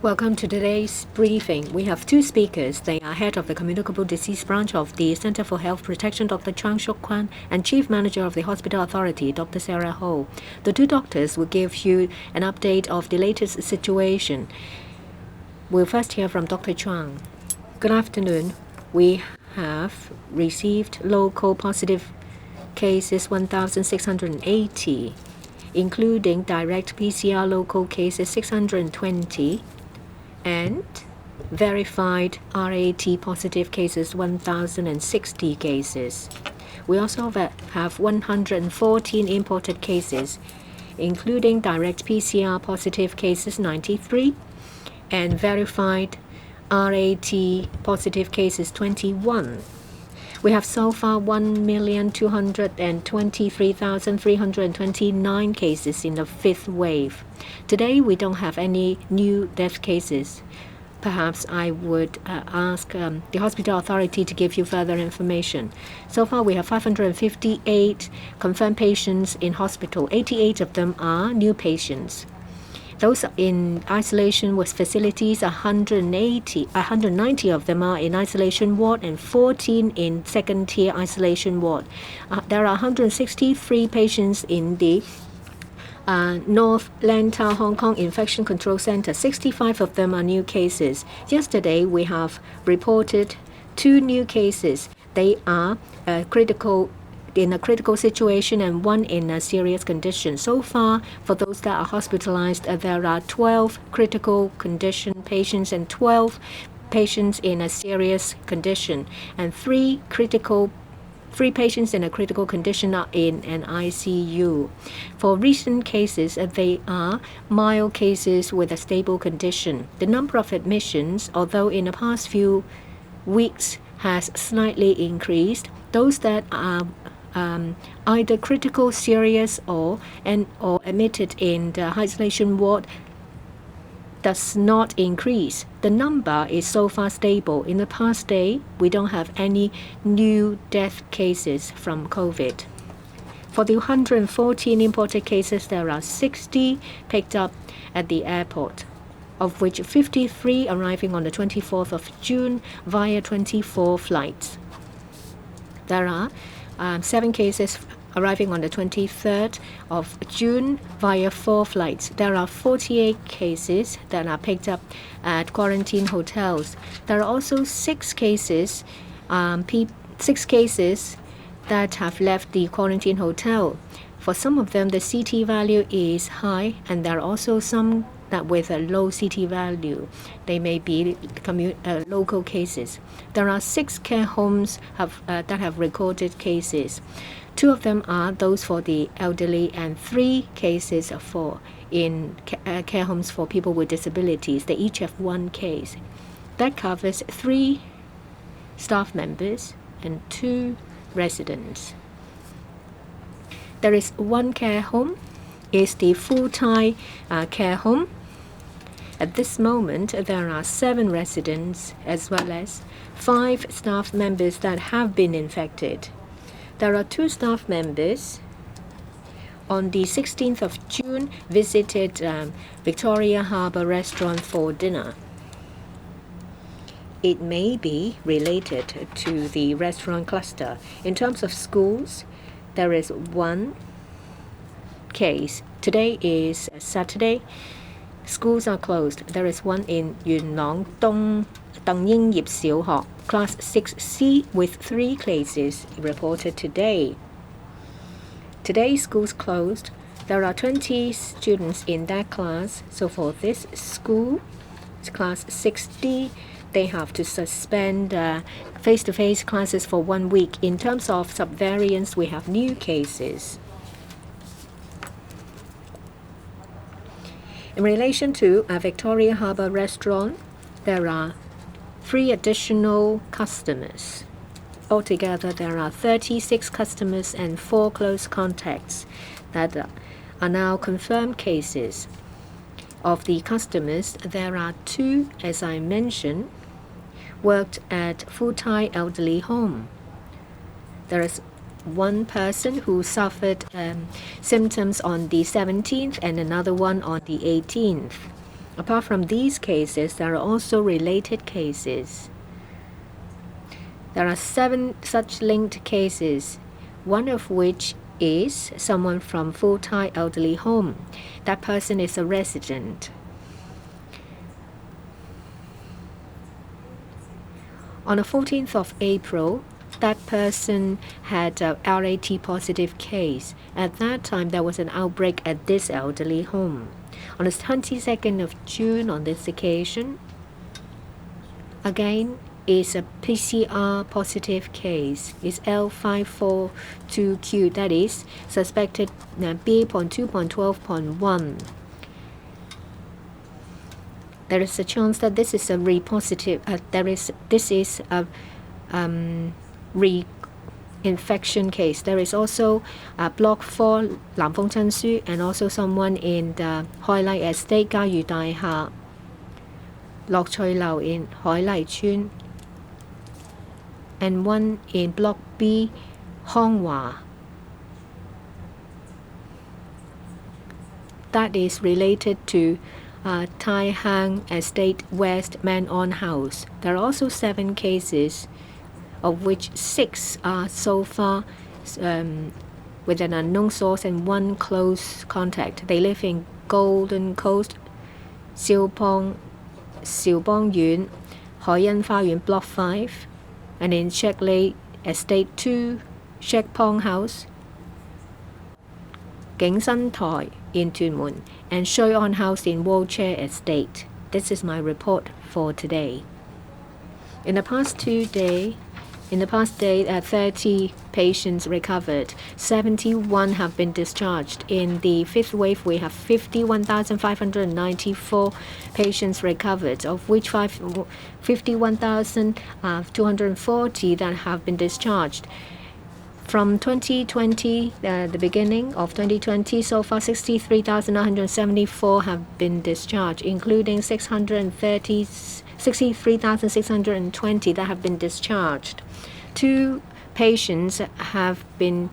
Welcome to today's briefing. We have two speakers. They are head of the Communicable Disease Branch of the Center for Health Protection, Dr. Chang Shuk-kwan, and Chief Manager of the Hospital Authority, Dr. Sarah Ho. The two doctors will give you an update of the latest situation. We'll first hear from Dr. Chang. Good afternoon. We have received local positive cases 1,680, including direct PCR local cases 620, and verified RAT positive cases 1,060 cases. We also have 114 imported cases, including direct PCR positive cases 93 and verified RAT positive cases 21. We have so far 1,223,329 cases in the fifth wave. Today, we don't have any new death cases. Perhaps I would ask the hospital authority to give you further information. So far, we have 558 confirmed patients in hospital. 88 of them are new patients. Those in isolation with facilities, 190 of them are in isolation ward and 14 in second-tier isolation ward. There are 163 patients in the North Lantau, Hong Kong Infection Control Center. 65 of them are new cases. Yesterday, we have reported 2 new cases. They are in a critical situation and 1 in a serious condition. So far, for those that are hospitalized, there are 12 critical condition patients and 12 patients in a serious condition, and 3 patients in a critical condition are in an ICU. For recent cases, they are mild cases with a stable condition. The number of admissions, although in the past few weeks has slightly increased, those that are either critical, serious, or admitted in the isolation ward does not increase. The number is so far stable. In the past day, we don't have any new death cases from COVID. For the 114 imported cases, there are 60 picked up at the airport, of which 53 arriving on the 24th of June via 24 flights. There are 7 cases arriving on the 23rd of June via 4 flights. There are 48 cases that are picked up at quarantine hotels. There are also 6 cases that have left the quarantine hotel. For some of them, the CT value is high, and there are also some that with a low CT value. They may be local cases. There are 6 care homes that have recorded cases. 2 of them are those for the elderly and 3 cases in care homes for people with disabilities. They each have 1 case. That covers 3 staff members and 2 residents. There is 1 care home. It's the full-time care home. At this moment, there are 7 residents as well as 5 staff members that have been infected. There are 2 staff members on the 16th of June visited Victoria Harbour Restaurant for dinner. It may be related to the restaurant cluster. In terms of schools, there is 1 case. Today is Saturday. Schools are closed. There is 1 in Yuen Long Dong Deng Ying Yip Xiu Ho, Class 6C, with 3 cases reported today. Today, schools closed. There are 20 students in that class. So for this school, it's Class 6D, they have to suspend face-to-face classes for 1 week. In terms of subvariants, we have new cases. In relation to a Victoria Harbour Restaurant, there are 3 additional customers. Altogether, there are 36 customers and 4 close contacts that are now confirmed cases. Of the customers, there are 2, as I mentioned, worked at full-time elderly home. There is 1 person who suffered symptoms on the 17th and another one on the 18th. Apart from these cases, there are also related cases. There are 7 such linked cases, one of which is someone from full-time elderly home. That person is a resident. On the 14th of April, that person had a RAT positive case. At that time, there was an outbreak at this elderly home. On the 22nd of June, on this occasion, again, is a PCR positive case. It's L542Q, that is suspected BA.2.12.1. There is a chance that this is a repositive. This is a reinfection case. There is also Block 4 南豐真書 and also someone in the 海麗 Estate 嘉裕大廈 樂翠樓 in 海麗村 and one in Block B 康華 that is related to Tai Hang Estate West Man-on House. There are also 7 cases, of which 6 are so far with an unknown source and 1 close contact. They live in Golden Coast, 兆邦苑 海欣花園 Block 5 and in Shackley Estate 2, Shakpong House, 景新台 in 屯門 and Shui On House in Wheelchair Estate. This is my report for today. In the past day, 30 patients recovered. 71 have been discharged. In the 5th wave, we have 51,594 patients recovered, of which 51,240 that have been discharged. From 2020, the beginning of 2020, so far 63,974 have been discharged, including 63,620 that have been discharged. 2 patients have been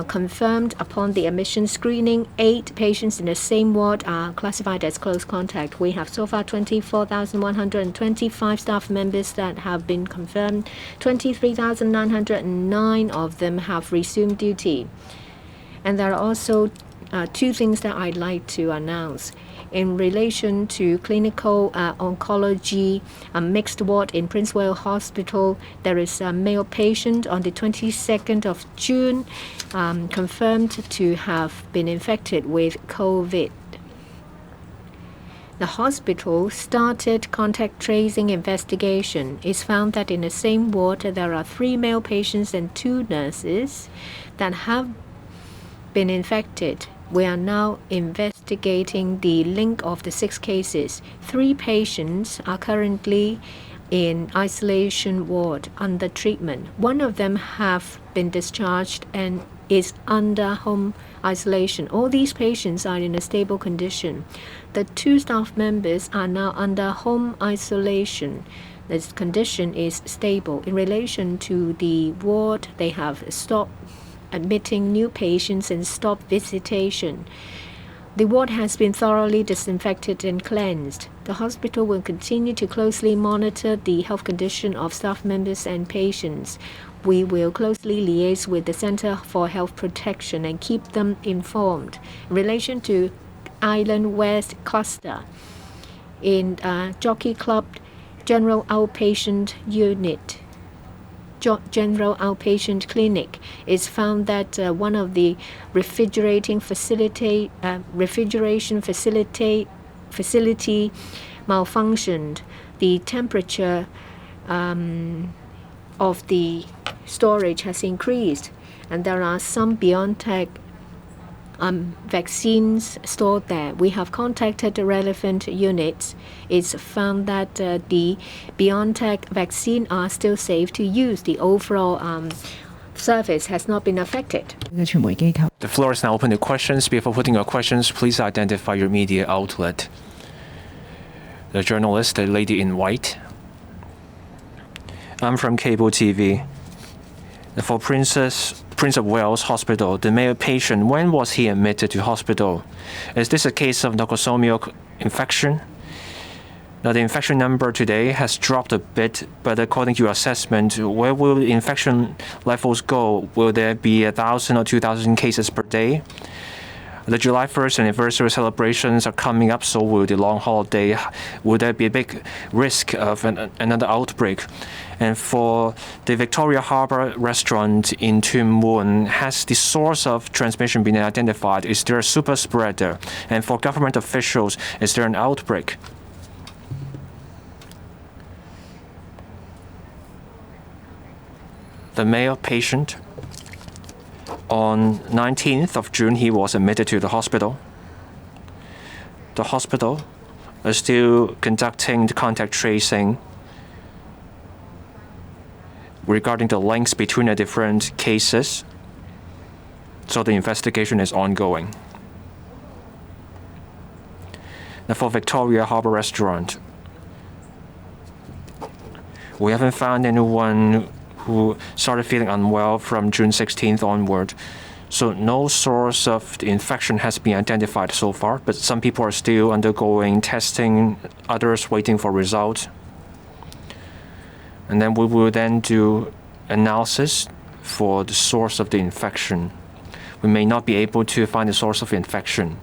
confirmed upon the admission screening. 8 patients in the same ward are classified as close contact. We have so far 24,125 staff members that have been confirmed. 23,909 of them have resumed duty. And there are also 2 things that I'd like to announce. In relation to clinical oncology mixed ward in Prince Wales Hospital, there is a male patient on the 22nd of June confirmed to have been infected with COVID. The hospital started contact tracing investigation. It's found that in the same ward there are 3 male patients and 2 nurses that have been infected. We are now investigating the link of the 6 cases. 3 patients are currently in isolation ward under treatment. 1 of them have been discharged and is under home isolation. All these patients are in a stable condition. The 2 staff members are now under home isolation. This condition is stable. In relation to the ward, they have stopped admitting new patients and stop visitation. The ward has been thoroughly disinfected and cleansed. The hospital will continue to closely monitor the health condition of staff members and patients. We will closely liaise with the Center for Health Protection and keep them informed. In relation to Island West Cluster, in Jockey Club General Outpatient Unit, General Outpatient Clinic, it's found that one of the refrigeration facility malfunctioned. The temperature of the storage has increased, and there are some BioNTech vaccines stored there. We have contacted the relevant units. It's found that the BioNTech vaccine are still safe to use. The overall service has not been affected. The floor is now open to questions. Before putting your questions, please identify your media outlet. The journalist, the lady in white. I'm from cable TV. For Prince of Wales Hospital, the male patient, when was he admitted to hospital? Is this a case of nosocomial infection? Now, the infection number today has dropped a bit, but according to your assessment, where will the infection levels go? Will there be 1,000 or 2,000 cases per day? The July 1st anniversary celebrations are coming up, so will the long holiday. Will there be a big risk of another outbreak? And for the Victoria Harbour restaurant in Tuen Mun, has the source of transmission been identified? Is there a super spreader? And for government officials, is there an outbreak? The male patient, on 19th of June, he was admitted to the hospital. The hospital is still conducting the contact tracing regarding the links between the different cases. So the investigation is ongoing. Now for Victoria Harbour Restaurant, we haven't found anyone who started feeling unwell from June 16th onward. So no source of the infection has been identified so far, but some people are still undergoing testing, others waiting for results. And then we will then do analysis for the source of the infection. We may not be able to find the source of infection.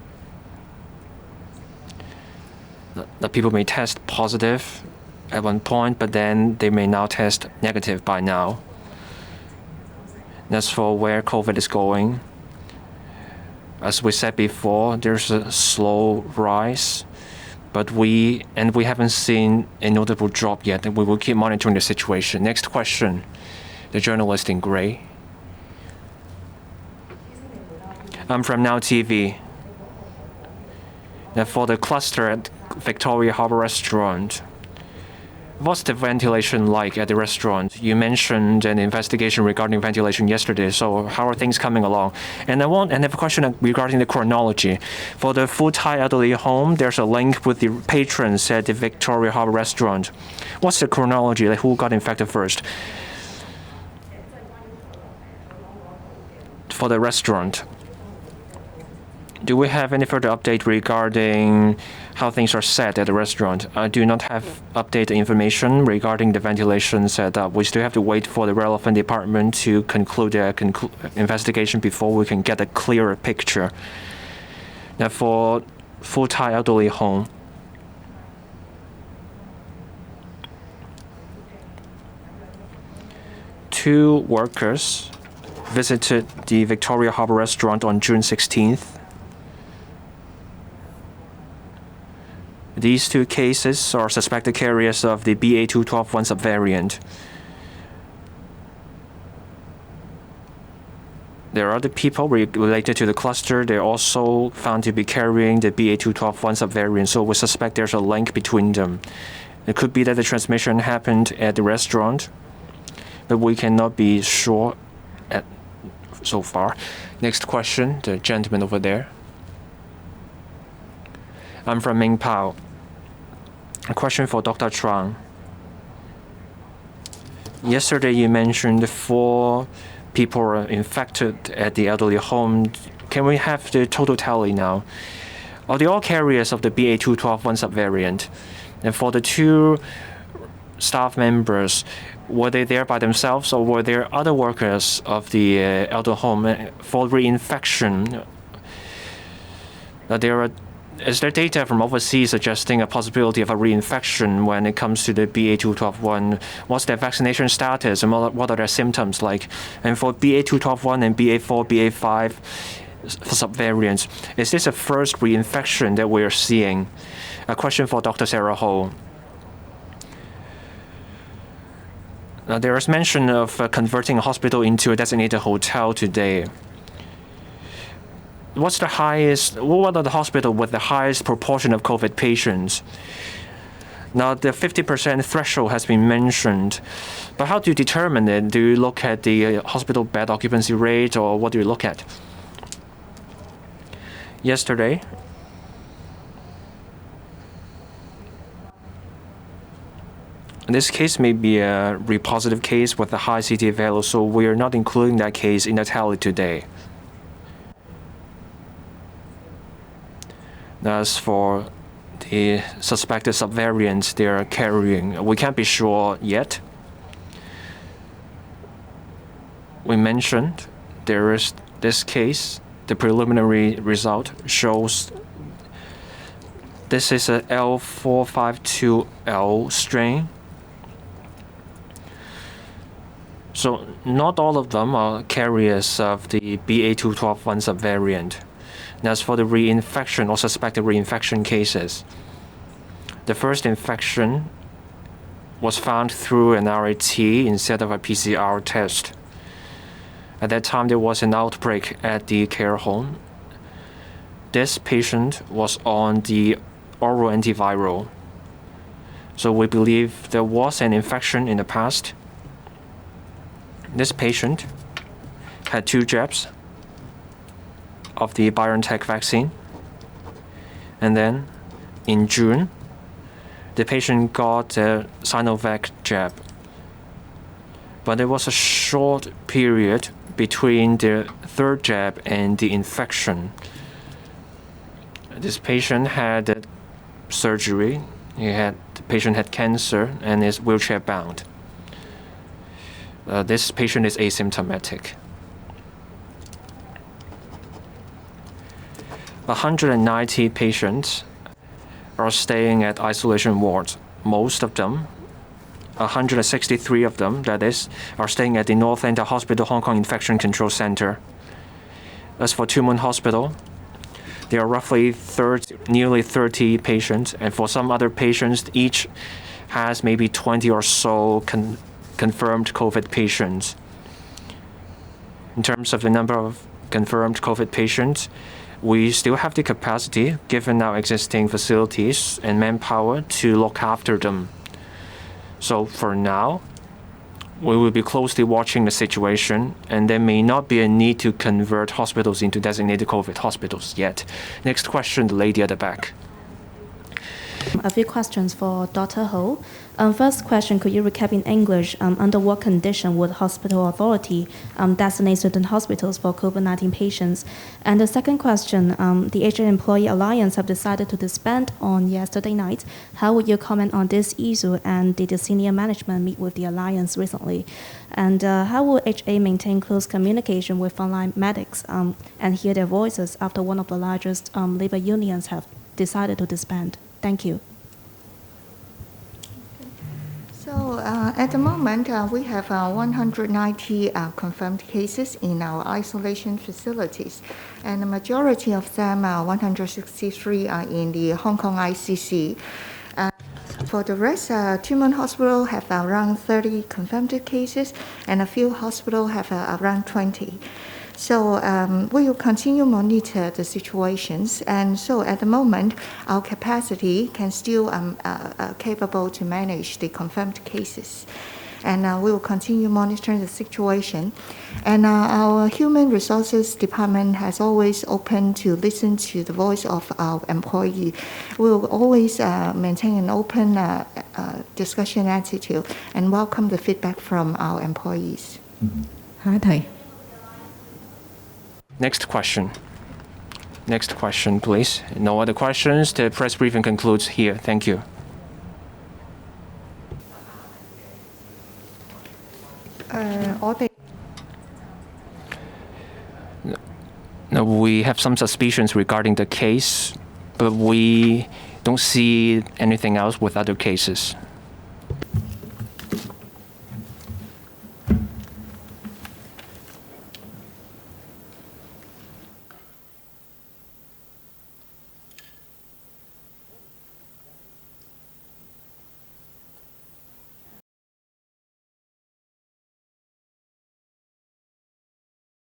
The people may test positive at one point, but then they may now test negative by now. That's for where COVID is going. As we said before, there's a slow rise, but we haven't seen a notable drop yet, and we will keep monitoring the situation. Next question, the journalist in gray. I'm from Now TV. Now for the cluster at Victoria Harbour Restaurant, what's the ventilation like at the restaurant? You mentioned an investigation regarding ventilation yesterday, so how are things coming along? And I have a question regarding the chronology. For the Full Thai elderly home, there's a link with the patrons at the Victoria Harbour Restaurant. What's the chronology? Like who got infected first? For the restaurant, do we have any further update regarding how things are set at the restaurant? I do not have updated information regarding the ventilation setup. We still have to wait for the relevant department to conclude their investigation before we can get a clearer picture. Now for Full Thai elderly home, two workers visited the Victoria Harbour Restaurant on June 16th. These two cases are suspected carriers of the BA.2.12.1 subvariant. There are other people related to the cluster. They're also found to be carrying the BA.2.12.1 subvariant, so we suspect there's a link between them. It could be that the transmission happened at the restaurant, but we cannot be sure so far. Next question, the gentleman over there. I'm from Ming Pao. A question for Dr. Chuang. Yesterday you mentioned 4 people are infected at the elderly home. Can we have the total tally now? Are they all carriers of the BA.2.12.1 subvariant? And for the 2 staff members, were they there by themselves or were there other workers of the elder home for reinfection? Is there data from overseas suggesting a possibility of a reinfection when it comes to the BA.2.12.1? What's their vaccination status and what are their symptoms like? And for BA.2.12.1 and BA.4, BA.5 subvariants, is this a first reinfection that we're seeing? A question for Dr. Sarah Ho. There is mention of converting a hospital into a designated hotel today. What are the hospitals with the highest proportion of COVID patients? Now, the 50% threshold has been mentioned, but how do you determine it? Do you look at the hospital bed occupancy rate, or what do you look at? Yesterday, this case may be a repositive case with a high CT value, so we are not including that case in the tally today. As for the suspected subvariants they are carrying. We can't be sure yet. We mentioned there is this case. The preliminary result shows this is a L452L strain. So not all of them are carriers of the BA.2.12.1 subvariant. And as for the reinfection or suspected reinfection cases, the first infection was found through an RAT instead of a PCR test. At that time, there was an outbreak at the care home. This patient was on the oral antiviral. So we believe there was an infection in the past. This patient had 2 jabs of the BioNTech vaccine. And then in June, the patient got a Sinovac jab. But there was a short period between the 3rd jab and the infection. This patient had surgery. The patient had cancer and is wheelchair bound. This patient is asymptomatic. 190 patients are staying at isolation wards. Most of them, 163 of them, that is, are staying at the North Lantau Hospital Hong Kong Infection Control Center. As for Tuen Mun Hospital, there are roughly nearly 30 patients, and for some other patients, each has maybe 20 or so confirmed COVID patients. In terms of the number of confirmed COVID patients, we still have the capacity, given our existing facilities and manpower, to look after them. So for now, we will be closely watching the situation, and there may not be a need to convert hospitals into designated COVID hospitals yet. Next question, the lady at the back. A few questions for Dr. Ho. First question, could you recap in English under what condition would hospital authority designate certain hospitals for COVID-19 patients? And the second question, the HA Employee Alliance have decided to disband on yesterday night. How would you comment on this issue, and did the senior management meet with the alliance recently? And how will HA maintain close communication with frontline medics and hear their voices after one of the largest labor unions have decided to disband? Thank you. So at the moment, we have 190 confirmed cases in our isolation facilities, and the majority of them, 163, are in the Hong Kong ICC. For the rest, Tuen Mun Hospital have around 30 confirmed cases, and a few hospitals have around 20. So we will continue monitor the situations, and so at the moment, our capacity can still capable to manage the confirmed cases, and we will continue monitoring the situation. And our Human Resources Department has always open to listen to the voice of our employee. We will always maintain an open discussion attitude and welcome the feedback from our employees. Next question. Next question, please. No other questions. The press briefing concludes here. Thank you. No, we have some suspicions regarding the case, but we don't see anything else with other cases.